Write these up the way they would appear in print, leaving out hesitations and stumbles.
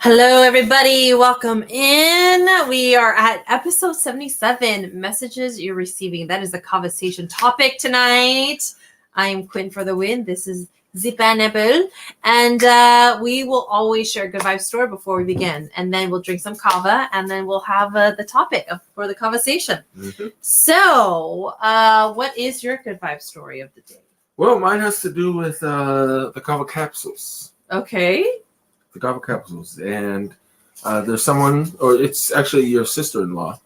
Hello, everybody. Welcome in. We are at episode 77, messages you're receiving. That is the Kava-sation topic tonight. I'm Quinn for the win. This is Zipanable. And we will always share a good vibe story before we begin. And then we'll drink some kava, and then we'll have the topic for the Kava-sation. Mm-hmm. So, what is your good vibe story of the day? Well, mine has to do with the Kava capsules. Okay. The Kava capsules. And there's someone, or it's actually your sister-in-law,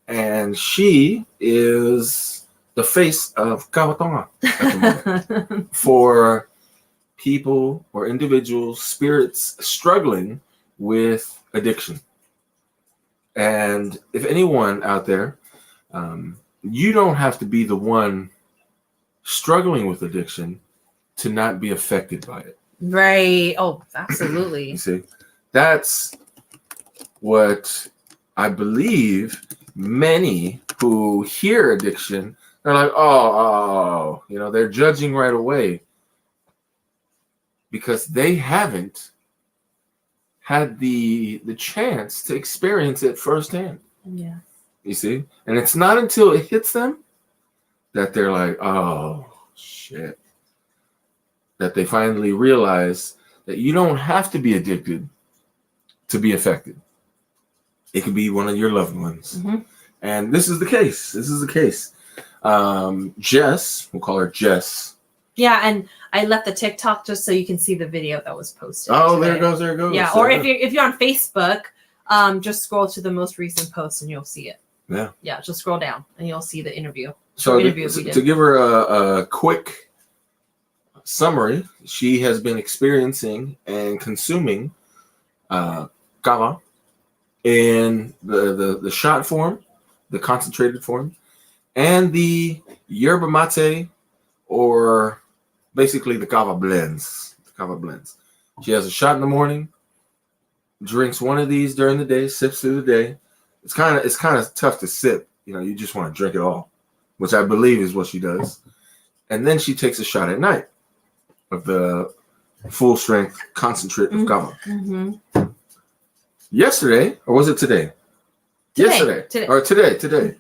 and she is the face of Kava Tonga at the moment for people or individuals, spirits struggling with addiction. And if anyone out there, you don't have to be the one struggling with addiction to not be affected by it. Right. Oh, absolutely. You see, that's what I believe many who hear addiction, they're like, oh, they're judging right away because they haven't had the chance to experience it firsthand. Yeah. You see? And it's not until it hits them that they're like, oh, shit. That they finally realize that you don't have to be addicted to be affected. It could be one of your loved ones. Mm-hmm. And this is the case. Jess, we'll call her Jess. Yeah, and I left the TikTok just so you can see the video that was posted. Oh, today. there it goes. Yeah, or if you're on Facebook, just scroll to the most recent post and you'll see it. Yeah. Yeah, just scroll down and you'll see the interview. So to give her a quick summary, she has been experiencing and consuming kava in the shot form, the concentrated form, and the yerba mate, or basically the kava blends. She has a shot in the morning, drinks one of these during the day, sips through the day. It's kind of tough to sip. You just want to drink it all, which I believe is what she does. And then she takes a shot at night of the full strength concentrate of kava. Mm-hmm. Yesterday, or was it today? Yesterday. Today.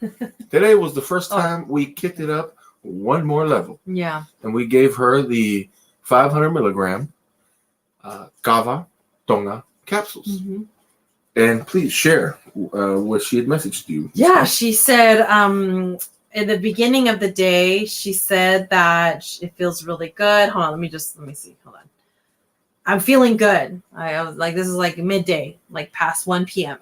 Today was the first time we kicked it up one more level. Yeah. And we gave her the 500 milligram Kava Tonga capsules. Mm-hmm. And please share what she had messaged you. Yeah, she said in the beginning of the day, she said that it feels really good. Hold on, let me see. Hold on. I'm feeling good. I was like, this is like midday, like past 1 p.m.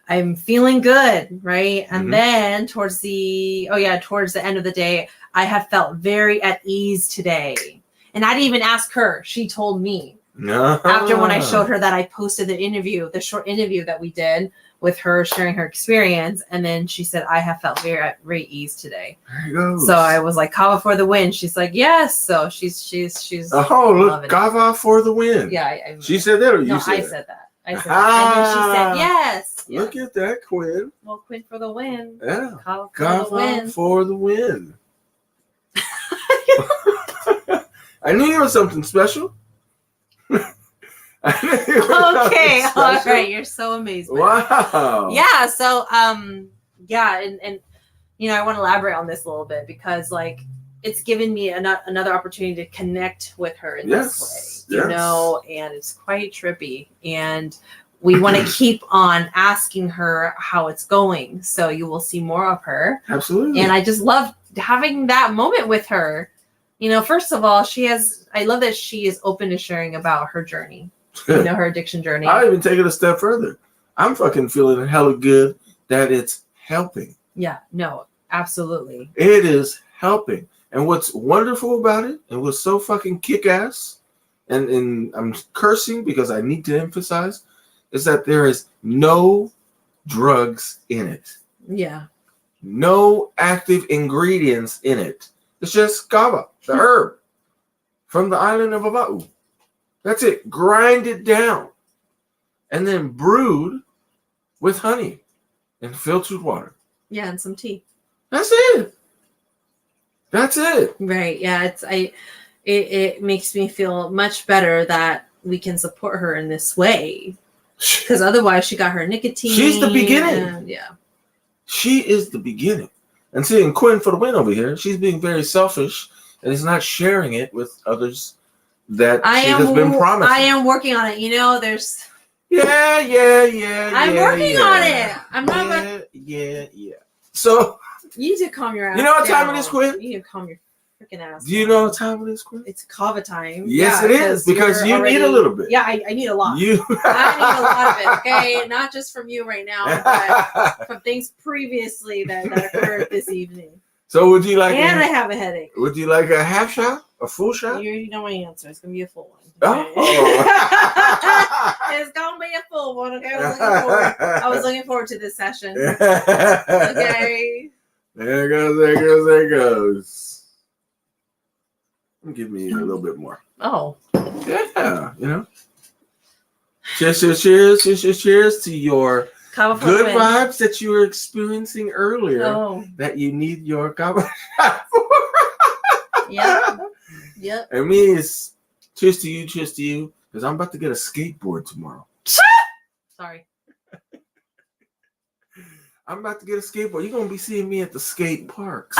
I'm feeling good, right? And then towards the end of the day, I have felt very at ease today. And I didn't even ask her. She told me. After when I showed her that I posted the short interview that we did with her sharing her experience, and then she said, I have felt very at ease today. There you go. So I was like, Kava for the win. She's like, yes. So she's oh, look, Kava for the win. Yeah. She said that, or you no, said I that? said that. And then she said, yes. Look at that, Quinn. Well, Quinn for the win. Yeah. Kava for the win. I knew there was something special. Okay, all right. You're so amazing. Wow. Yeah. So, and I want to elaborate on this a little bit because, like, it's given me another opportunity to connect with her in this way, and it's quite trippy. And we want to keep on asking her how it's going, so you will see more of her. Absolutely. And I just love having that moment with her. First of all, I love that she is open to sharing about her journey. Her addiction journey. I'll even take it a step further. I'm fucking feeling hella good that it's helping. Yeah, no, absolutely. It is helping. And what's wonderful about it, and what's so fucking kick-ass, and I'm cursing because I need to emphasize, is that there is no drugs in it. Yeah. No active ingredients in it. It's just kava, the herb, from the island of Oahu. That's it. Grind it down. And then brewed with honey and filtered water. Yeah, and some tea. That's it. Right. Yeah. It makes me feel much better that we can support her in this way. Because otherwise, she got her nicotine. She's the beginning. And, yeah. She is the beginning. And seeing Quinn for the win over here, she's being very selfish and is not sharing it with others that she has been promising. I am working on it. You know, there's... Yeah. I'm working on it. I'm not... Yeah. So... You need to calm your ass You know what down. time it is, Quinn? You need to calm your freaking ass Do you know what time it is, Quinn? It's Kava time. Yes, it is. Because you need a little bit. Yeah, I need a lot. I need a lot of it, okay? Not just from you right now, but from things previously that occurred this evening. So would you like... And I have a headache. Would you like a half shot? A full shot? You already know my answer. It's going to be a full one. Okay? It's going to be a full one, okay? I was looking forward to this session. Okay. There it goes. Give me a little bit more. Oh. Yeah, you know. Cheers to your Kava good win. vibes that you were experiencing earlier. Oh. That you need your Kava shot for. Yep. And me is cheers to you, because I'm about to get a skateboard tomorrow. Sorry. I'm about to get a skateboard. You're gonna be seeing me at the skate parks.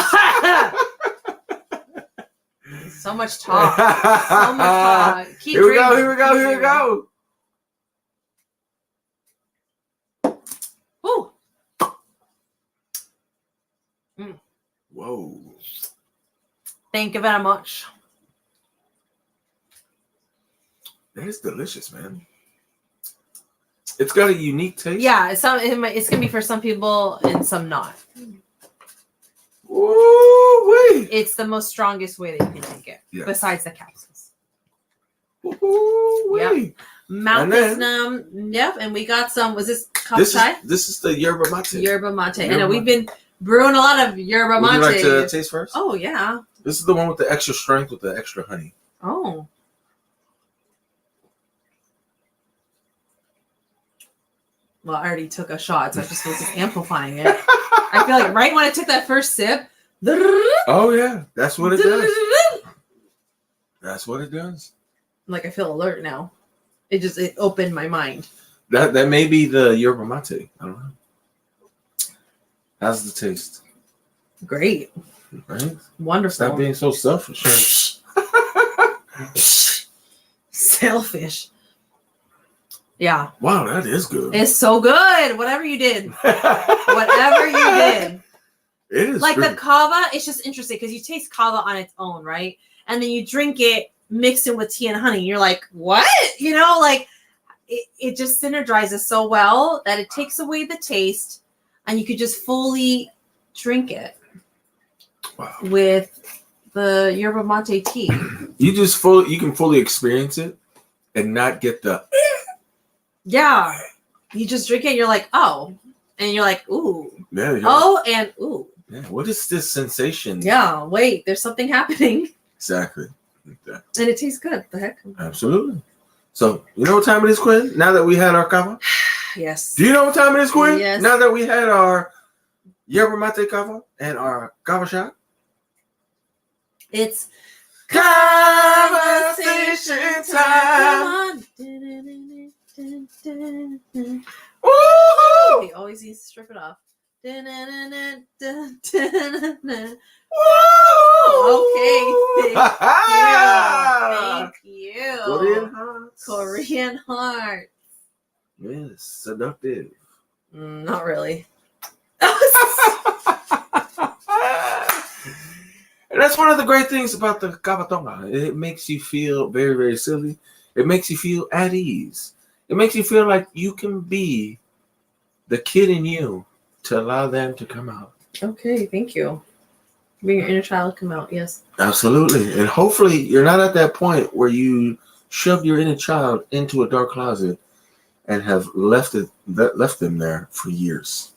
So much talk. So much talk. Keep Here we go. Woo. Whoa. Thank you very much. That is delicious, man. It's got a unique taste. Yeah, it's gonna be for some people and some not. Ooh-wee. It's the most strongest way that you can drink it, besides the capsules. Ooh-wee. Yep. Mouth is numb. Yep, and we got some. Was this cup chai? This is the yerba mate. Yerba mate. I know we've been brewing a lot of yerba mate. Would you like to taste first? Oh yeah. This is the one with the extra strength with the extra honey. Oh. Well, I already took a shot, so I just was amplifying it. I feel like right when I took that first sip. Oh yeah, that's what it does. That's what it does. Like I feel alert now. It opened my mind. That may be the yerba mate. I don't know. How's the taste? Great. Right? Wonderful. Stop being so selfish. Selfish. Yeah. Wow, that is good. It's so good. Whatever you did. It is like the kava. It's just interesting because you taste kava on its own, right? And then you drink it mixed in with tea and honey. You're like, what? You know, like it just synergizes so well that it takes away the taste, and you could just fully drink it. Wow. With the yerba mate tea. You can fully experience it and not get the. Yeah. You just drink it and you're like, oh. And you're like, ooh. Yeah, oh, and ooh. Yeah, what is this sensation? Yeah, wait, there's something happening. Exactly. And it tastes good. The heck? Absolutely. So, you know what time it is, Quinn? Now that we had our kava? Yes. Do you know what time it is, Quinn? Yes. Now that we had our yerba mate kava and our kava shot? It's Kava-sation time. Woo! He always needs to strip it off. Okay. Thank you. Korean heart. Yes, seductive. Not really. And that's one of the great things about the Kava-tonga. It makes you feel very, very silly. It makes you feel at ease. It makes you feel like you can be the kid in you to allow them to come out. Okay, thank you. Bring your inner child come out, yes. Absolutely. And hopefully you're not at that point where you shove your inner child into a dark closet and have left them there for years.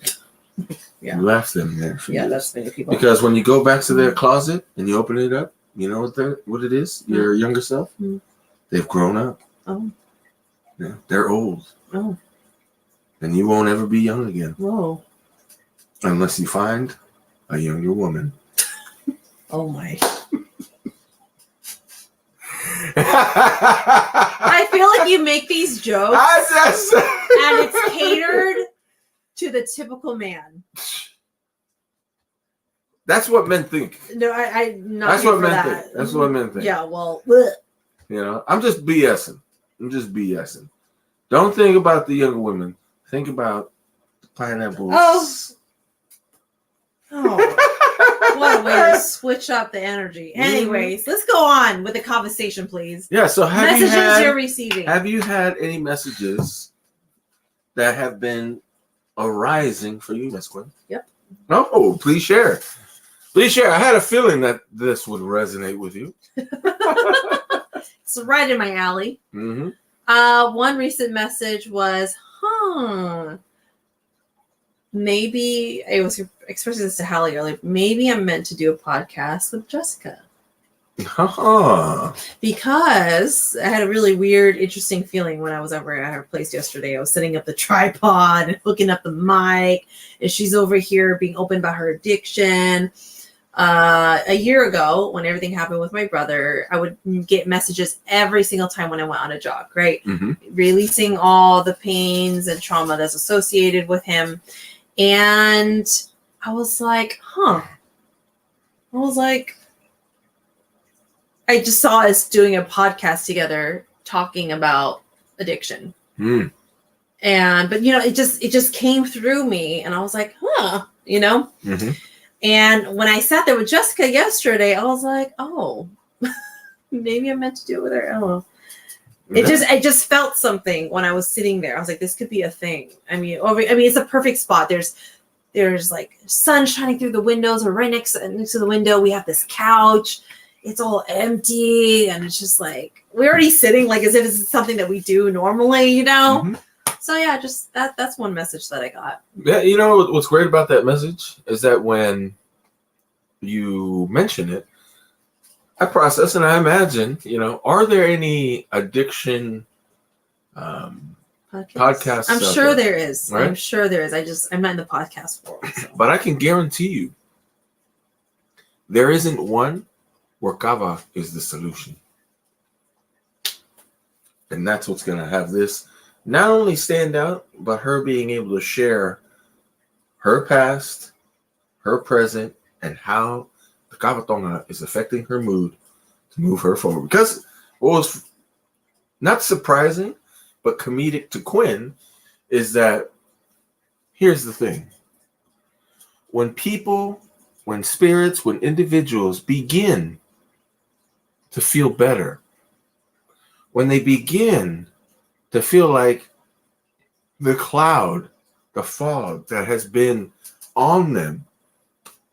Yeah. Left them there for years. That's many people. Because when you go back to their closet and you open it up, you know what it is? Your younger self? They've grown up. Oh. Yeah, they're old. Oh. And you won't ever be young again. Whoa. Unless you find a younger woman. Oh my. I feel like you make these jokes it's catered to the typical man. That's what men think. No, I not. That's what men think. That's what men think. Yeah, well, bleh. You know, I'm just BSing. Don't think about the younger women. Think about the pineapples. Oh, what a way to switch up the energy. Anyways, let's go on with the conversation, please. Yeah, so you're receiving. Have you had any messages that have been arising for you, Miss Quinn? Yep. Oh, please share. Please share. I had a feeling that this would resonate with you. It's right in my alley. Mm-hmm. One recent message was, maybe I was expressing this to Hallie earlier. Maybe I'm meant to do a podcast with Jessica. Because I had a really weird, interesting feeling when I was over at her place yesterday. I was setting up the tripod and hooking up the mic, and she's over here being open about her addiction. A year ago, when everything happened with my brother, I would get messages every single time when I went on a jog, right? Mm-hmm. Releasing all the pains and trauma that's associated with him. And I was like, I just saw us doing a podcast together talking about addiction. Mm. But it just came through me, and I was like, Mm-hmm. And when I sat there with Jessica yesterday, I was like, oh, maybe I'm meant to do it with her. I don't know. I just felt something when I was sitting there. I was like, this could be a thing. I mean, it's a perfect spot. There's like sun shining through the windows. We're right next to the window. We have this couch. It's all empty, and it's just like we're already sitting like as if it's something that we do normally, Mm-hmm. So yeah, just that's one message that I got. Yeah, you know what's great about that message is that when you mention it, I process and I imagine, are there any addiction podcasts? I'm sure there is. Right? I'm sure there is. I'm not in the podcast world. So. But I can guarantee you, there isn't one where Kava is the solution. And that's what's going to have this not only stand out, but her being able to share her past, her present, and how the Kava is affecting her mood to move her forward. Because what was not surprising, but comedic to Quinn is that here's the thing. When people, when spirits, when individuals begin to feel better, when they begin to feel like the cloud, the fog that has been on them,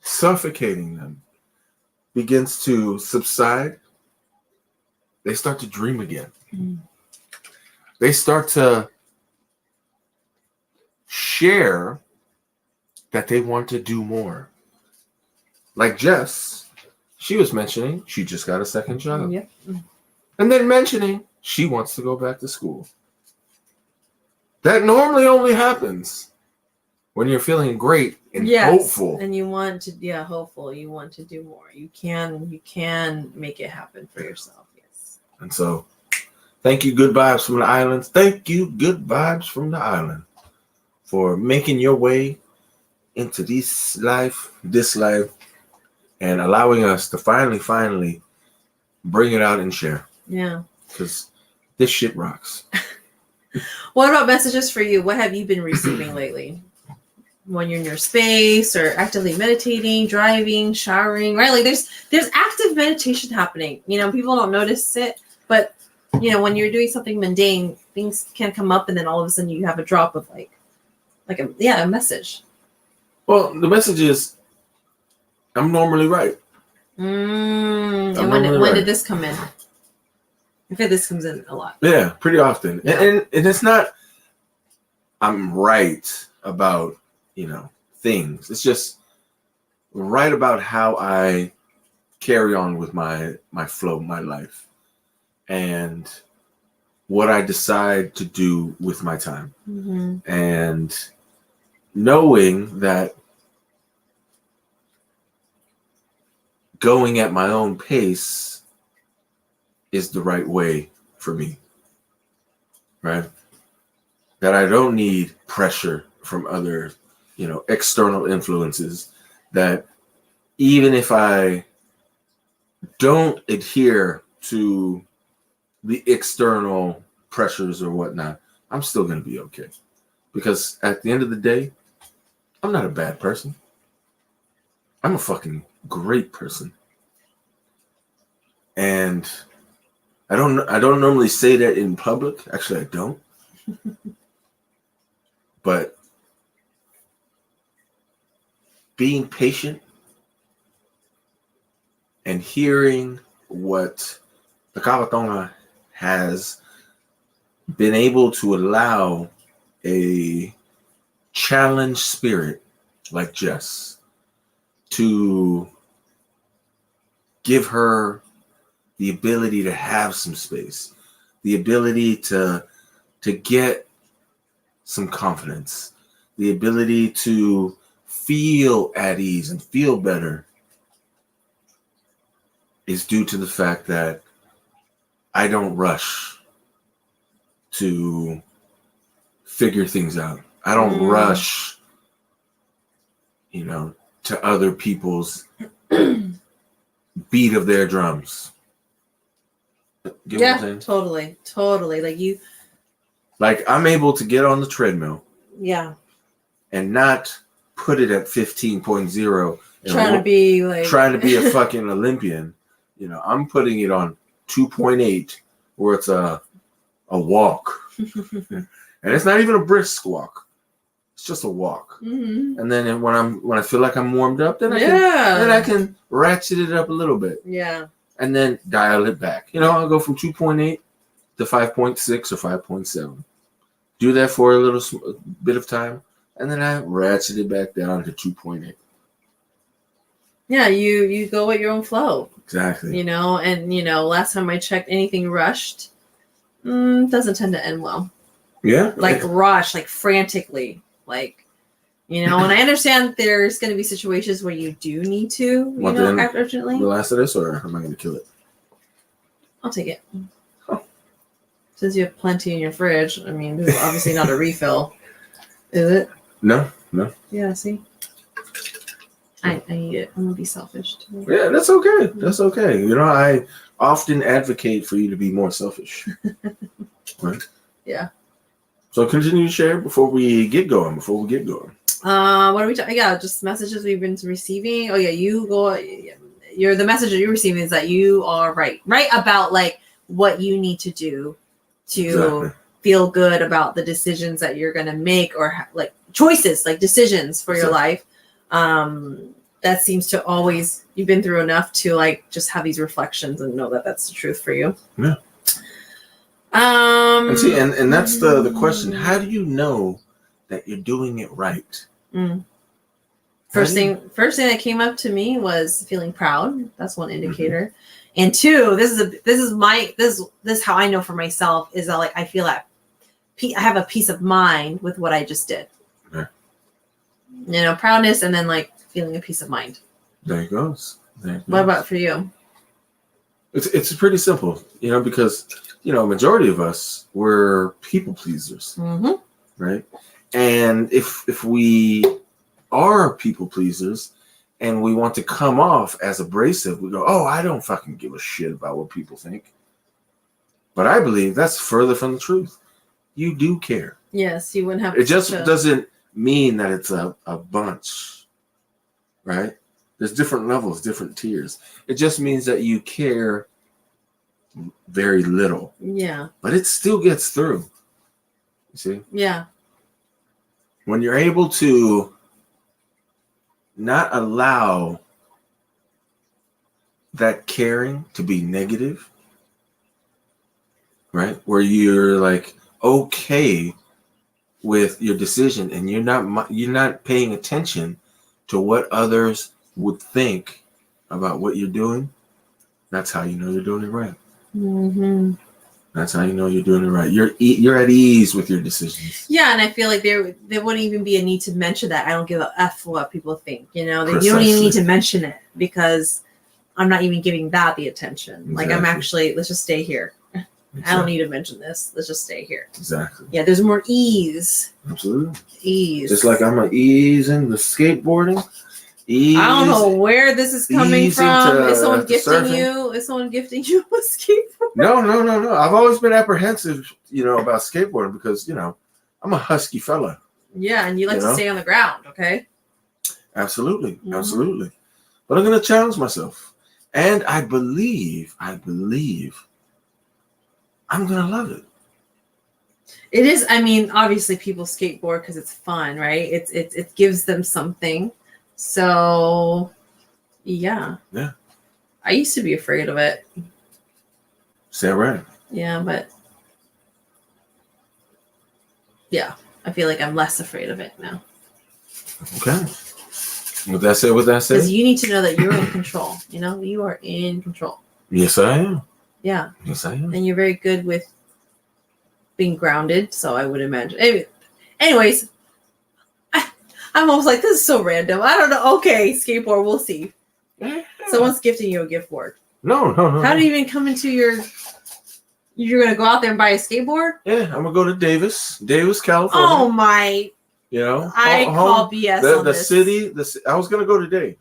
suffocating them, begins to subside, they start to dream again. Mm. They start to share that they want to do more. Like Jess, she was mentioning she just got a second job. Yep. And then mentioning she wants to go back to school. That normally only happens when you're feeling great and hopeful. And you want to, hopeful. You want to do more. You can make it happen for yourself. Yes. And so, thank you, Good Vibes from the Island. Thank you, Good Vibes from the Island, for making your way into this life, and allowing us to finally bring it out and share. Yeah. Because this shit rocks. What about messages for you? What have you been receiving lately? When you're in your space or actively meditating, driving, showering, right? Like there's active meditation happening. People don't notice it, but when you're doing something mundane, things can come up, and then all of a sudden you have a drop of a message. Well, the message is, I'm normally right. And when did this come in? I feel this comes in a lot. Yeah, pretty often. Yeah. And it's not I'm right about, things. It's just right about how I carry on with my flow, my life, and what I decide to do with my time. Mm-hmm. And knowing that going at my own pace is the right way for me, right? that I don't need pressure from other, external influences, that even if I don't adhere to the external pressures or whatnot, I'm still going to be okay. Because at the end of the day, I'm not a bad person. I'm a fucking great person. And I don't normally say that in public. Actually, I don't. But being patient and hearing what the Kava has been able to allow a challenged spirit like Jess to give her the ability to have some space, the ability to get some confidence, the ability to feel at ease and feel better, is due to the fact that I don't rush to figure things out. I don't rush, to other people's beat of their drums. Totally. Like I'm able to get on the treadmill. Yeah. And not put it at 15.0. Trying to be a fucking Olympian. I'm putting it on 2.8 where it's a walk. And it's not even a brisk walk. It's just a walk. Mm-hmm. And then when I feel like I'm warmed up, then I can ratchet it up a little bit. Yeah. And then dial it back. I'll go from 2.8 to 5.6 or 5.7. Do that for a little bit of time, and then I ratchet it back down to 2.8. Yeah, you go at your own flow. Exactly. Last time I checked, anything rushed doesn't tend to end well. Yeah. Like rush, like frantically, and I understand there's going to be situations where you do need to, act urgently. The last of this, or am I going to kill it? I'll take it. Oh. Since you have plenty in your fridge, I mean, this is obviously not a refill, is it? No. Yeah, see? I eat it. I'm going to be selfish too. Yeah, that's okay. That's okay. I often advocate for you to be more selfish. Right? Yeah. So continue to share before we get going. What are we talking? Yeah, just messages we've been receiving. Oh yeah, the message that you're receiving is that you are right about what you need to do to feel good about the decisions that you're going to make, or choices, decisions for your life. That seems to always, you've been through enough to just have these reflections and know that that's the truth for you. Yeah. And see, and that's the question. How do you know that you're doing it right? First thing that came up to me was feeling proud. That's one indicator. Mm-hmm. And two, this is how I know for myself, is that I feel like I have a peace of mind with what I just did. Okay. Proudness, and then feeling a peace of mind. There it goes. What about for you? It's pretty simple, because majority of us were people pleasers, right? And if we are people pleasers and we want to come off as abrasive, we go, "Oh, I don't fucking give a shit about what people think." But I believe that's further from the truth. You do care. Yes, you wouldn't have. It just doesn't mean that it's a bunch, right? There's different levels, different tiers. It just means that you care very little. Yeah. But it still gets through. You see? Yeah. When you're able to not allow that caring to be negative, right? Where you're okay with your decision and you're not paying attention to what others would think about what you're doing, that's how you know you're doing it right. Mm-hmm. That's how you know you're doing it right. You're at ease with your decisions. Yeah, and I feel like there wouldn't even be a need to mention that. I don't give a F what people think. You don't even need to mention it, because I'm not even giving that the attention. Exactly. I'm actually, let's just stay here. I don't need to mention this. Let's just stay here. Exactly. Yeah, there's more ease. Absolutely. Ease. Just like I'm gonna ease in the skateboarding. Ease, I don't know where this is coming from. Is someone gifting surfing. you? Is someone gifting you a skateboard? No. I've always been apprehensive, about skateboarding because, I'm a husky fella. Yeah, and you like to stay on the ground, okay? Absolutely. Mm-hmm. Absolutely. But I'm going to challenge myself. And I believe I'm going to love it. It is, I mean, obviously people skateboard because it's fun, right? It gives them something. So, yeah. Yeah. I used to be afraid of it. Say right. Yeah, but yeah, I feel like I'm less afraid of it now. Okay. With that said, because you need to know that you're in control. You are in control. Yes, I am. Yeah. Yes, I am. And you're very good with being grounded. So I would imagine. Anyways, I'm almost like, this is so random. I don't know. Okay, skateboard. We'll see. Yeah. Someone's gifting you a gift board. No. How did it even come into your? You're gonna go out there and buy a skateboard? Yeah, I'm gonna go to Davis, California. Oh my! I call BS on the this. city. I was gonna go today.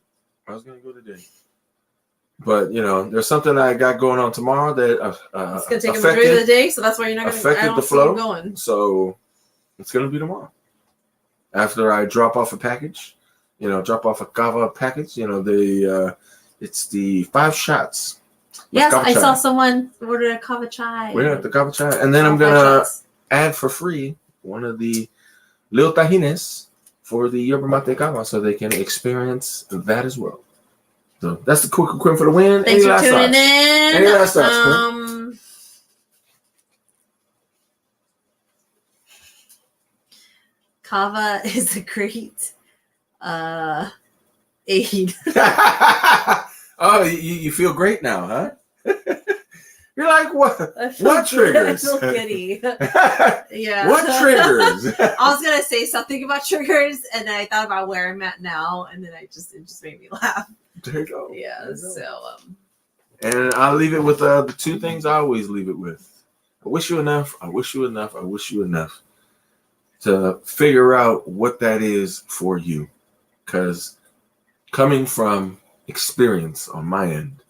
But there's something I got going on tomorrow that it's gonna take a majority of the day, so that's why you're not gonna affected the flow. Going. So it's gonna be tomorrow. After I drop off a package, drop off a Kava package. It's the 5 shots. Yes, I saw someone order a Kava chai. We're at the Kava chai, and then I'm gonna add for free one of the little tajines for the yerba mate kava, so they can experience that as well. So that's the quick Quinn for the win. Thanks for tuning in. Any last thoughts, Quinn? Kava is a great aid. Oh, you feel great now, huh? You're like, what? What triggers? I feel giddy. Yeah. What triggers? I was gonna say something about triggers, and then I thought about where I'm at now, and then it just made me laugh. There you go. Yeah. So. And I'll leave it with the 2 things I always leave it with. I wish you enough. I wish you enough. I wish you enough to figure out what that is for you, because coming from experience on my end,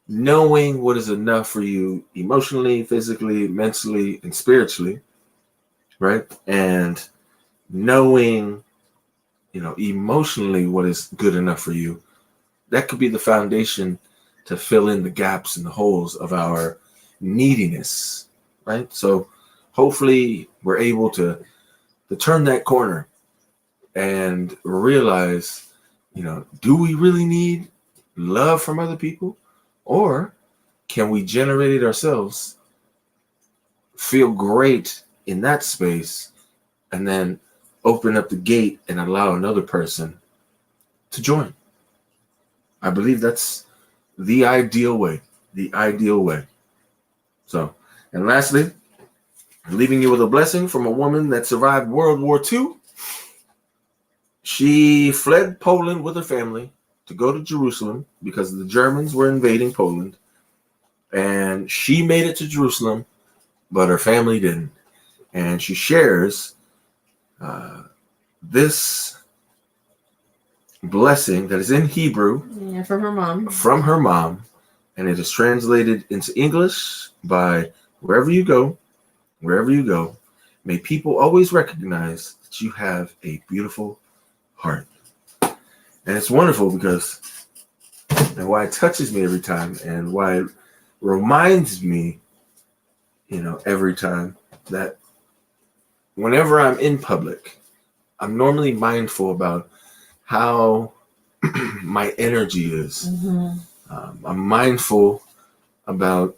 knowing what is enough for you emotionally, physically, mentally, and spiritually, right? And knowing, emotionally what is good enough for you, that could be the foundation to fill in the gaps and the holes of our neediness, right? So hopefully we're able to turn that corner and realize, do we really need love from other people? Or can we generate it ourselves, feel great in that space, and then open up the gate and allow another person to join? I believe that's the ideal way. So, and lastly, I'm leaving you with a blessing from a woman that survived World War II. She fled Poland with her family to go to Jerusalem because the Germans were invading Poland, and she made it to Jerusalem, but her family didn't. And she shares this blessing that is in Hebrew, from her mom, and it is translated into English by wherever you go, may people always recognize that you have a beautiful heart. And it's wonderful because, and why it touches me every time, and why it reminds me, every time, that whenever I'm in public, I'm normally mindful about how my energy is. Mm-hmm. I'm mindful about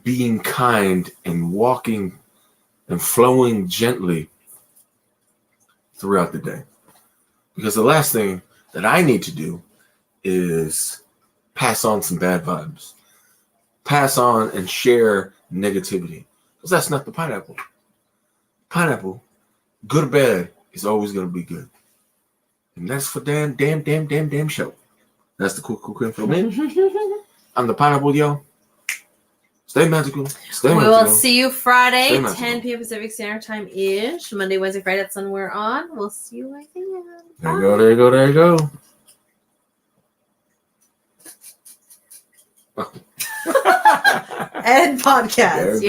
being kind and walking and flowing gently throughout the day. Because the last thing that I need to do is pass on some bad vibes, pass on and share negativity, because that's not the pineapple. Pineapple, good or bad, is always going to be good. And that's for damn show. That's the cool for me. I'm the pineapple, yo. Stay magical. Stay We magical. will see you Friday, Stay magical. 10 p.m. Pacific Standard Time ish. Monday, Wednesday, Friday. That's when we're on. We'll see you again. There you go. There you go. There you go. And podcast.